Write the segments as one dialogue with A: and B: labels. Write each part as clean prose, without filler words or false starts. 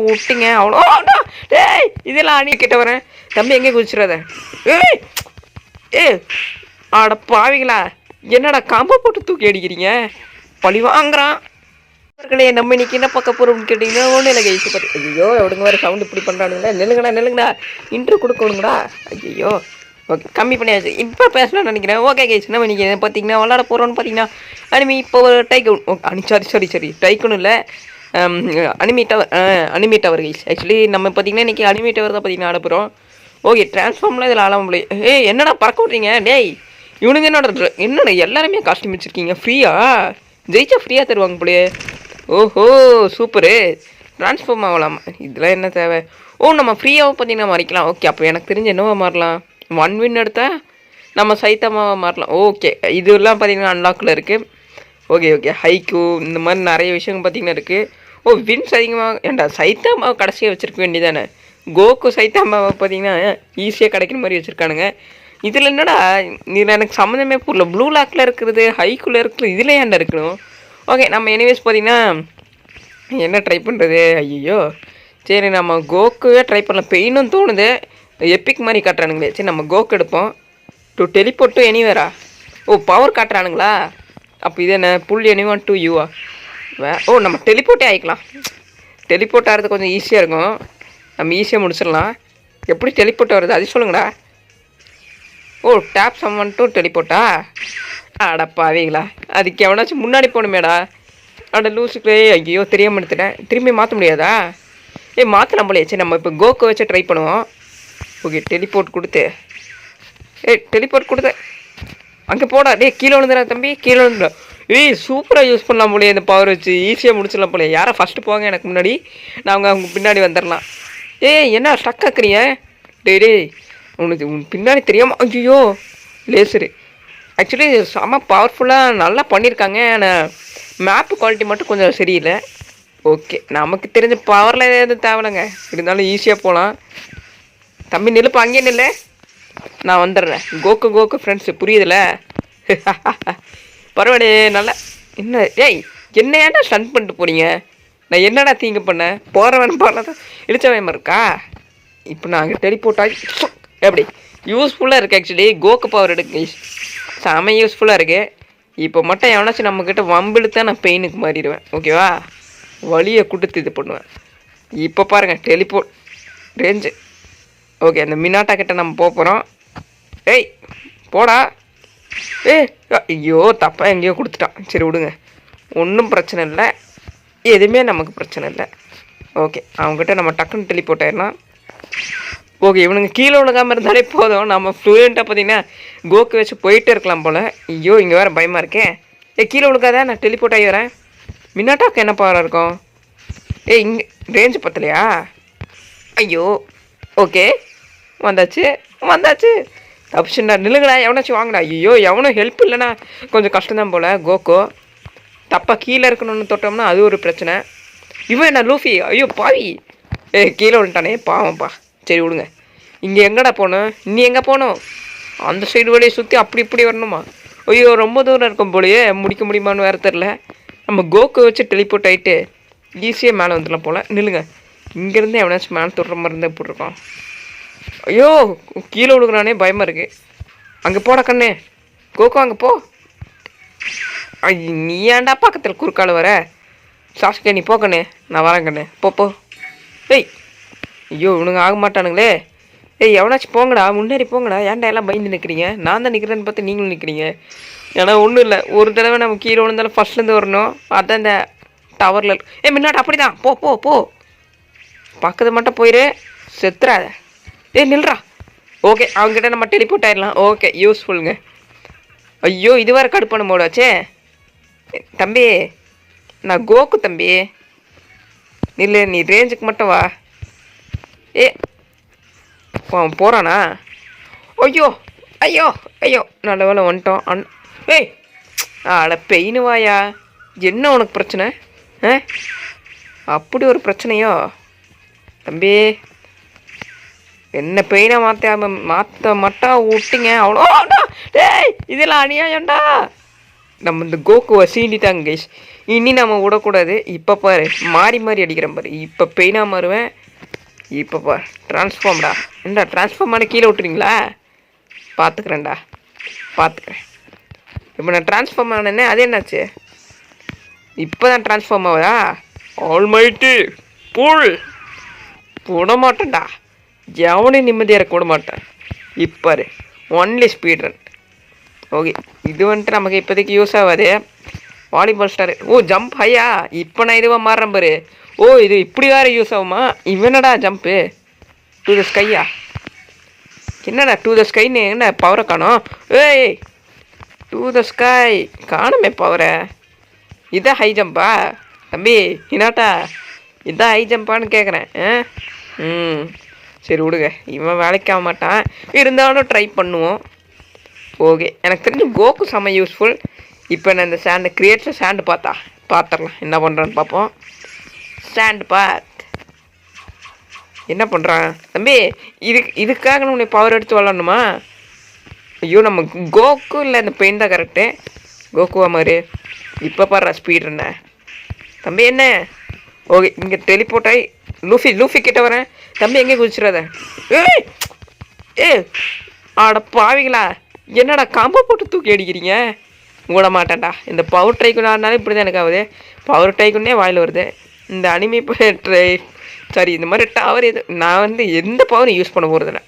A: விட்டிங்க அவ்வளோ. டேய் இதெல்லாம் அணி கிட்ட வரேன் தம்பி, எங்கே குதிச்சிடாத. ஏய் ஏ ஆட பாவிங்களா, என்னடா காம்போ போட்டு தூக்கி அடிக்கிறீங்க, பழி வாங்குறான். அவர்களே நம்ம இன்னைக்கு என்ன பார்க்க போகிறோம்னு கேட்டிங்கன்னா ஒன்றும் இல்லை கைஸ். பார்த்து ஐயோ எவிடுங்க வேறு சவுண்டு இப்படி பண்ணுறானுங்களா. நெல்லுங்கடா இன்ட்ரோ கொடுக்கணுங்கடா. ஐயோ ஓகே கம்மி பண்ணியாச்சு. இப்போ பேசலாம்னு நினைக்கிறேன். ஓகே கைஸ், நம்ம இன்றைக்கி பார்த்தீங்கன்னா விளாட போகிறோன்னு பார்த்தீங்கன்னா அனிமி இப்போ டைக்கவுன். ஓகே சரி டைக்கவுன் இல்லை, அனிமி டவர் கைஸ். ஆக்சுவலி நம்ம பார்த்தீங்கன்னா இன்றைக்கி அனிமி டவர் தான் பார்த்தீங்கன்னா ஆட போகிறோம். ஓகே ட்ரான்ஸ்ஃபார்ம்லாம் இதில் ஆட முடியும். என்னடா பறக்க விட்றீங்க டேய், இவனுங்க என்னடா எல்லாருமே காஸ்ட்யூம் வச்சுருக்கீங்க ஃப்ரீயா? ஜெயிச்சா ஃப்ரீயாக தருவாங்க போலையே. ஓஹோ சூப்பரு, ட்ரான்ஸ்ஃபார்ம் ஆகலாமா? இதெல்லாம் என்ன தேவை? நம்ம ஃப்ரீயாகவும் பார்த்தீங்கன்னா மாறிக்கலாம். ஓகே அப்போ எனக்கு தெரிஞ்சு என்னவா மாறலாம், 1 வின் எடுத்தால் நம்ம சைத்தாமாவை மாறலாம். ஓகே இதெல்லாம் பார்த்தீங்கன்னா அன்லாக்கில் இருக்குது. ஓகே ஹைக்கூ இந்த மாதிரி நிறைய விஷயங்கள் பார்த்தீங்கன்னா இருக்குது. வின்ஸ் அதிகமாக ஏன்டா சைத்தாமாவை கடைசியாக வச்சுருக்க வேண்டியதானே. கோகு சைத்தாமாவை பார்த்தீங்கன்னா ஈஸியாக கிடைக்கிற மாதிரி வச்சுருக்கானுங்க. இதில் என்னடா இதில் எனக்கு சம்மந்தமே புரியல. ப்ளூ லாக்கில் இருக்கிறது, ஹைக்குள்ளே இருக்கிறது, இதில் ஏன்டா இருக்கணும்? ஓகே நம்ம எனிவேஸ் பார்த்தீங்கன்னா என்ன ட்ரை பண்ணுறது? ஐயோ சரி நம்ம கோக்குவே ட்ரை பண்ணலாம். பெயினும் தோணுது, எப்பிக் மாதிரி காட்டுறானுங்களே. சரி நம்ம கோக்கு எடுப்போம். டெலிபோர்ட் டு எனிவேரா? பவர் காட்டுறானுங்களா? அப்போ இது என்ன புல் எனிவான் டு யூவா? நம்ம டெலிபோர்ட்டே ஆகிக்கலாம். டெலிபோர்ட் ஆகிறது கொஞ்சம் ஈஸியாக இருக்கும், நம்ம ஈஸியாக முடிச்சிடலாம். எப்படி டெலிபோர்ட் வருது அது சொல்லுங்கடா. டேப் சம்மன் டு டெலிபோர்ட்டா? அடப்பாவீங்களா, அதுக்கு எவனாச்சும் முன்னாடி போகணுமேடா. லூசுக்கு ஐயோ தெரியாமல் எடுத்துட்டேன். திரும்பி மாற்ற முடியாதா? மாற்றலாம் போலையே. சரி நம்ம இப்போ கோக்கை வச்சு ட்ரை பண்ணுவோம். ஓகே டெலிபோர்ட் கொடுத்து டெலிபோர்ட் கொடுத்து அங்கே போடா. கீழே விழுந்துடா தம்பி, கீழே விழுந்துடா. சூப்பராக யூஸ் பண்ணலாம் போலையே இந்த பவர் வச்சு, ஈஸியாக முடிச்சிடலாம் போலையே. யாரை ஃபஸ்ட்டு போங்க எனக்கு முன்னாடி, நாங்கள் அவங்க பின்னாடி வந்துடலாம். என்ன ஸ்டக் ஆக்குறீங்க? டேய் உனக்கு பின்னாடி தெரியாமல். ஐயோ லேசரு ஆக்சுவலி செம்ம பவர்ஃபுல்லாக நல்லா பண்ணியிருக்காங்க. ஆனால் மேப்பு குவாலிட்டி மட்டும் கொஞ்சம் சரியில்லை. ஓகே நமக்கு தெரிஞ்ச பவரில் எதுவும் தேவையில்லைங்க, இருந்தாலும் ஈஸியாக போகலாம். தம்பி நிலுப்பா, அங்கேயே நில்லு, நான் வந்துடுறேன். கோக்கு ஃப்ரெண்ட்ஸு புரியுதுல? பரவாயில்லையே நல்லா. என்ன ஏன்டா ஸ்டன் பண்ணிட்டு போகிறீங்க? நான் என்னடா தீங்கு பண்ணேன்? போகிறவன் போகிறதான் இழிச்சவன் இருக்கா? இப்போ நாங்கள் டெலிபோர்ட் ஆகி எப்படி யூஸ்ஃபுல்லாக இருக்குது. ஆக்சுவலி கோக்கு பவர் எடுக்கு செம யூஸ்ஃபுல்லாக இருக்குது. இப்போ மட்டும் எவனாச்சும் நம்மக்கிட்ட வம்பிழுத்தான் நான் பெயினுக்கு மாறிடுவேன். ஓகேவா, வழியை கொடுத்து இது பண்ணுவேன். இப்போ பாருங்கள் டெலிபோர்ட் ரேஞ்சு. ஓகே அந்த மினாட்டா கிட்ட நம்ம போகிறோம். போடா. ஐயோ தப்பாக எங்கேயோ கொடுத்துட்டான். சரி விடுங்க, ஒன்றும் பிரச்சனை இல்லை, எதுவுமே நமக்கு பிரச்சனை இல்லை. ஓகே அவங்ககிட்ட நம்ம டக்குன்னு டெலிபோர்ட் ஆயிடலாம். ஓகே இவனுங்க கீழே விழுகாமல் இருந்தாலே போதும், நம்ம ஃப்ளூயண்ட்டாக பார்த்தீங்கன்னா கோக்கு வச்சு போயிட்டே இருக்கலாம் போல். ஐயோ இங்கே வேறு பயமாக இருக்கேன். கீழே விழுக்காத, நான் டெலிபோர்ட் ஆகி வரேன். மின்னாட்டாக்கு என்ன பவராக இருக்கும்? இங்கே ரேஞ்சு பத்தலையா? ஐயோ ஓகே வந்தாச்சு தப்பிச்சுண்டா. நில்லுங்கடா, எவனாச்சும் வாங்கடா. ஐயோ எவனும் ஹெல்ப் இல்லைன்னா கொஞ்சம் கஷ்டம்தான் போல். கோகோ தப்பாக கீழே இருக்கணும்னு தொட்டோம்னா அது ஒரு பிரச்சனை. இவன் என்ன லூஃபி? ஐயோ பாவி, கீழே விழுட்டானே பாவம்ப்பா. சரி விடுங்க. இங்கே எங்கடா போகணும்? நீ எங்கே போகணும்? அந்த சைடு வழியை சுற்றி அப்படி இப்படி வரணுமா? ஐயோ ரொம்ப தூரம் இருக்கும் போலையே, முடிக்க முடியுமான்னு வேறு தெரில. நம்ம கோக்கு வச்சு டெலிபோர்ட் ஆகிட்டு ஈஸியாக மேலே வந்துடலாம் போல். நில்லுங்க, இங்கேருந்து எவனாச்சும் மேலே தொடுற மாதிரி இருந்தால் போட்டிருக்கான். ஐயோ கீழே விழுகுறானே, பயமாக இருக்குது. அங்கே போட கண்ணே, கோகோ அங்கே போ. நீ ஏன்டா பக்கத்தில் குறுக்கால வர? சாஸ்கே நீ போ கண்ணே, நான் வரேன் கண்ணே, போ. ஐயோ இவனுங்க ஆக மாட்டானுங்களே. எவனாச்சும் போங்கடா, முன்னேறி போங்கடா. ஏன்டா எல்லாம் பயந்து நிற்கிறீங்க? நான் தான் நிற்கிறேன்னு பார்த்து நீங்களும் நிற்கிறீங்க. ஏன்னா ஒன்றும் இல்லை, ஒரு தடவை நம்ம கீழே விழுந்தாலும் ஃபஸ்ட்லேருந்து வரணும். அதான் இந்த டவரில் முன்னாடி அப்படி தான். போ பக்கத்து மட்டும் போயிரு, செத்துறாத. நில்றா. ஓகே அவங்ககிட்ட நம்ம டெலிபோர்ட் ஆயிடலாம். ஓகே யூஸ்ஃபுல்லுங்க. ஐயோ இது வேறு கடுப்பான மோடாச்சே. தம்பி நான் கோக்கு தம்பி, நில்லு, நீ ரேஞ்சுக்கு மட்டும் வா. போகிறானா? ஐயோ நல்ல வேலை வந்துட்டோம். அட பெயின் வாயா, என்ன உனக்கு பிரச்சனை? அப்படி ஒரு பிரச்சனையோ தம்பி? என்ன பெயினை மாற்ற மட்டும் விட்டிங்க அவ்வளோ. இதெல்லாம் அநியாயம்டா. நம்ம இந்த கோகுவை சீண்டிட்டாங்க கைஸ். இனி நம்ம விடக்கூடாது. இப்போ பாரு மாறி மாறி அடிக்கிறேன் பாரு. இப்போ பெயினாக மாறுவேன். இப்போ பாரு ட்ரான்ஸ்ஃபார்ம்டா. என்னடா ட்ரான்ஸ்ஃபார்மான கீழே விட்டுறீங்களா? பார்த்துக்குறேன்டா, பார்த்துக்குறேன். இப்போ நான் ட்ரான்ஸ்ஃபார்ம் ஆனேன்னே அது என்னாச்சு? இப்போ தான் ட்ரான்ஸ்ஃபார்ம் ஆகுதா? ஆல்மைட்டி புல் போட மாட்டேன்டா. எவனையும் நிம்மதியாக இருக்க விட மாட்டேன். இப்போ ஒன்லி ஸ்பீட் ரன். ஓகே, இது வந்துட்டு நமக்கு இப்போதைக்கு யூஸ் ஆகாது. Volleyball star. ஓ ஜம்ப் ஹையா. இப்போ நான் இதுவாக மாறுறேன் பாரு. ஓ இது இப்படி வேறு யூஸ் ஆகுமா? இவனடா ஜம்ப்பு டு த ஸ்கையா? என்னடா டு த ஸ்கைன்னு என்ன பவரை காணோம்? ஏய் டு த ஸ்கை காணுமே பவரை. இதான் ஹை ஜம்பா தம்பி? இன்னாட்டா இதான் ஹை ஜம்ப்பான்னு கேட்குறேன். சரி விடுங்க, இவன் வேலைக்கு ஆக மாட்டான். இருந்தாலும் ட்ரை பண்ணுவோம். ஓகே, எனக்கு தெரிஞ்சு கோகு செம்ம யூஸ்ஃபுல். இப்போ நான் இந்த சாண்டு கிரியேட்ஸ் சாண்டு பார்த்துடலாம் என்ன பண்ணுறான்னு பார்ப்போம். சாண்டு என்ன பண்ணுறான் தம்பி? இதுக்காக உன்னை பவர் எடுத்து விளாடணுமா? ஐயோ நம்ம கோகு இல்லை இந்த பெயின் தான் கரெக்டு. கோகுவா மாதிரி இப்போ பாடுறா ஸ்பீட் என்ன தம்பி? என்ன ஓகே, இங்கே டெலிபோர்ட் ஆகி லூஃபி கிட்ட வரேன். தம்பி எங்கே குதிச்சிடாத. ஏ ஆட பாவிங்களா, என்னடா காம்போ போட்டு தூக்கி அடிக்கிறீங்க? மூட மாட்டேன்டா. இந்த பவர் ட்ரைக்குன்னு ஆடினாலும் இப்படி தான் எனக்கு ஆகுது. பவர் ட்ரைக்குன்னே வாயில் வருது. இந்த அனிமி ட்ரை சரி இந்த மாதிரி டவர் எது நான் எந்த பவரும் யூஸ் பண்ண போகிறதில்ல.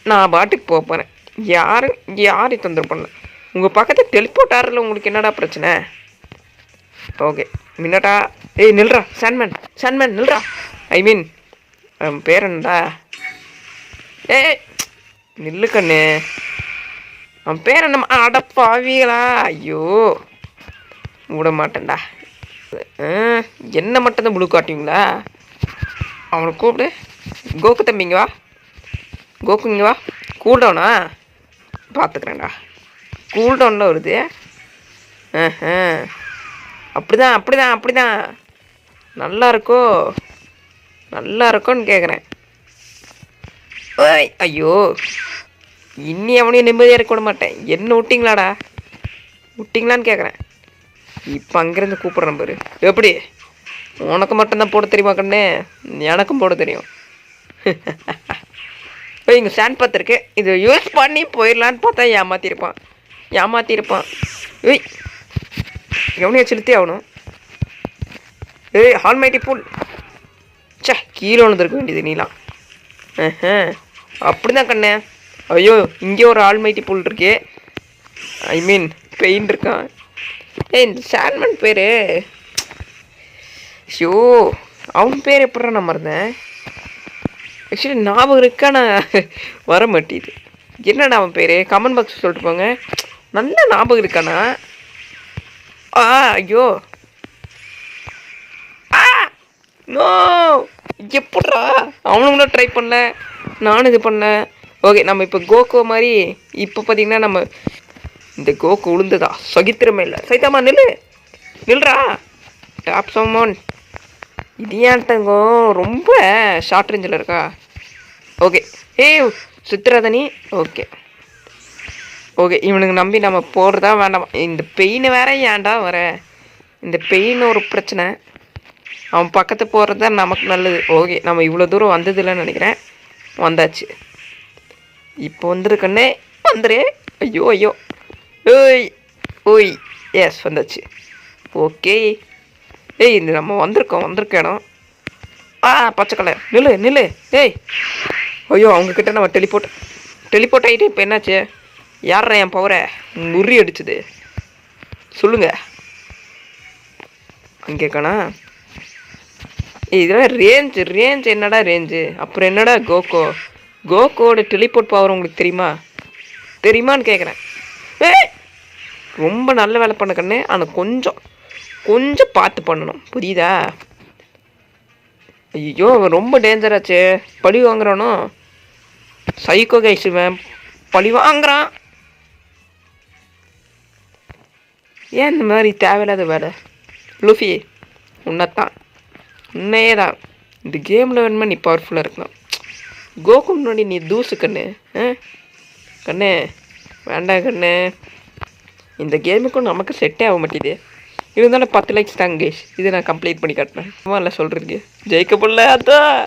A: நான் பாட்டுக்கு போக போகிறேன். யாரையும் தொந்தரவு பண்ணல. உங்கள் பக்கத்தில் டெலிபோர்ட் ஆடுறதுல உங்களுக்கு என்னடா பிரச்சனை? ஓகே மின்னட்டா. ஏய் நில்றா சாண்ட்மேன் நில்றா. ஐ மீன் பேர் என்னடா? ஏய் நில்லு கண்ணு. அவன் பேர் என்ன? அடப்பாவீங்களா? ஐயோ விட மாட்டேன்டா. என்ன மட்டும் தான் முழு காட்டுவீங்களா? அவனை கூப்பிடு. கோகு தம்பி இங்கே வா. கோகு இங்கே வா. கூல்டவுனா பார்த்துக்குறேன்டா. கூல்டவுனில் வருது. அப்படிதான் நல்லா இருக்கோன்னு கேட்குறேன். ஐயோ இன்னி அவனையும் நிம்மதியாக இருக்க விட மாட்டேன். என்ன விட்டிங்களான்னு கேட்குறேன். இப்போ அங்கேருந்து கூப்பிட்றேன் பாரு. எப்படி உனக்கு மட்டும்தான் போட தெரியுமா கண்ணு? எனக்கும் போட தெரியும். இப்போ இங்கே ஸ்டாண்ட் பார்த்துருக்கு. இது யூஸ் பண்ணி போயிடலான்னு பார்த்தா ஏமாற்றிருப்பான். ஏய் எவனையும் செலுத்தே ஆகணும். ஏய் ஆல்மைட்டி புல். கீழே விழுந்துருக்க வேண்டியது நீலாம். அப்படிதான் கண்ணே. ஐயோ இங்கே ஒரு ஆல்மைட்டி புல் இருக்கு. ஐ மீன் பெயின் இருக்கான். இந்த சாண்ட்மேன் பேர் ஷோ அவன் பேர் எப்படா நான் மறந்தேன். ஆக்சுவலி ஞாபகம் இருக்கா, நான் வர மாட்டேது. என்னடா அவன் பேர்? கமெண்ட் பாக்ஸ் சொல்லிட்டு போங்க. நல்ல ஞாபகம் இருக்கானா? ஐயோ நோ எப்படா அவனும் ட்ரை பண்ணல, நானும் இது பண்ணேன். ஓகே நம்ம இப்போ கோகோ மாதிரி இப்போ பார்த்தீங்கன்னா நம்ம இந்த கோகு உளுந்துதா சகித்திரமே இல்லை. சைத்தாமா நில்றா. டாப் சமோன் இது ஏன் தங்கோ ரொம்ப ஷார்ட் ரேஞ்சில் இருக்கா? ஓகே சுத்துறாதனி. ஓகே இவனுக்கு நம்பி நம்ம போடுறதா வேண்டாம். இந்த பெயின் வேற ஏன்டா வர? இந்த பெயின் ஒரு பிரச்சனை. அவன் பக்கத்து போகிறது தான் நமக்கு நல்லது. ஓகே நம்ம இவ்வளோ தூரம் வந்ததில்லைன்னு நினைக்கிறேன். வந்தாச்சு. இப்போ வந்துருக்கண்ணே வந்துரு. ஐயோ ஓய் எஸ் வந்தாச்சு. ஓகே இந்த நம்ம வந்திருக்க இடம் பச்சை கலர். நில்லு. ஐயோ அவங்கக்கிட்ட நம்ம டெலிபோர்ட் ஆகிட்டு இப்போ என்னாச்சு? யாரா என் பவரை முறி அடிச்சுது சொல்லுங்க. அங்கே காணா. இதெல்லாம் ரேஞ்ச் என்னடா ரேஞ்சு? அப்புறம் என்னடா கோகோட டெலிபோர்ட் பவர் உங்களுக்கு தெரியுமான்னு கேட்குறேன். ரொம்ப நல்ல வேலை பண்ண கண்ணு. ஆனால் கொஞ்சம் பார்த்து பண்ணணும், புரியுதா? ஐயோ அவன் ரொம்ப டேஞ்சராச்சு. பழி வாங்குறானோ சைக்கோ கைஸ். இவன் பழி வாங்குறான். ஏன் இந்த மாதிரி தேவையில்லாத வேலை? லூஃபி உன்னையே தான் இந்த கேமில் வேணுமா நீ பவர்ஃபுல்லாக இருக்கலாம். கோகு முன்னாடி நீ தூசு கண்ணு. கண்ணு வேண்டாம் கண்ணு. இந்த கேமுக்கும் நமக்கு செட்டே ஆக மாட்டேது. இருந்தாலும் 10 லைக்ஸ் தாங்க கேஷ். இதை நான் கம்ப்ளீட் பண்ணி காட்டினேன். இல்லை சொல்கிறீங்க ஜெயிக்க போடல அதான்.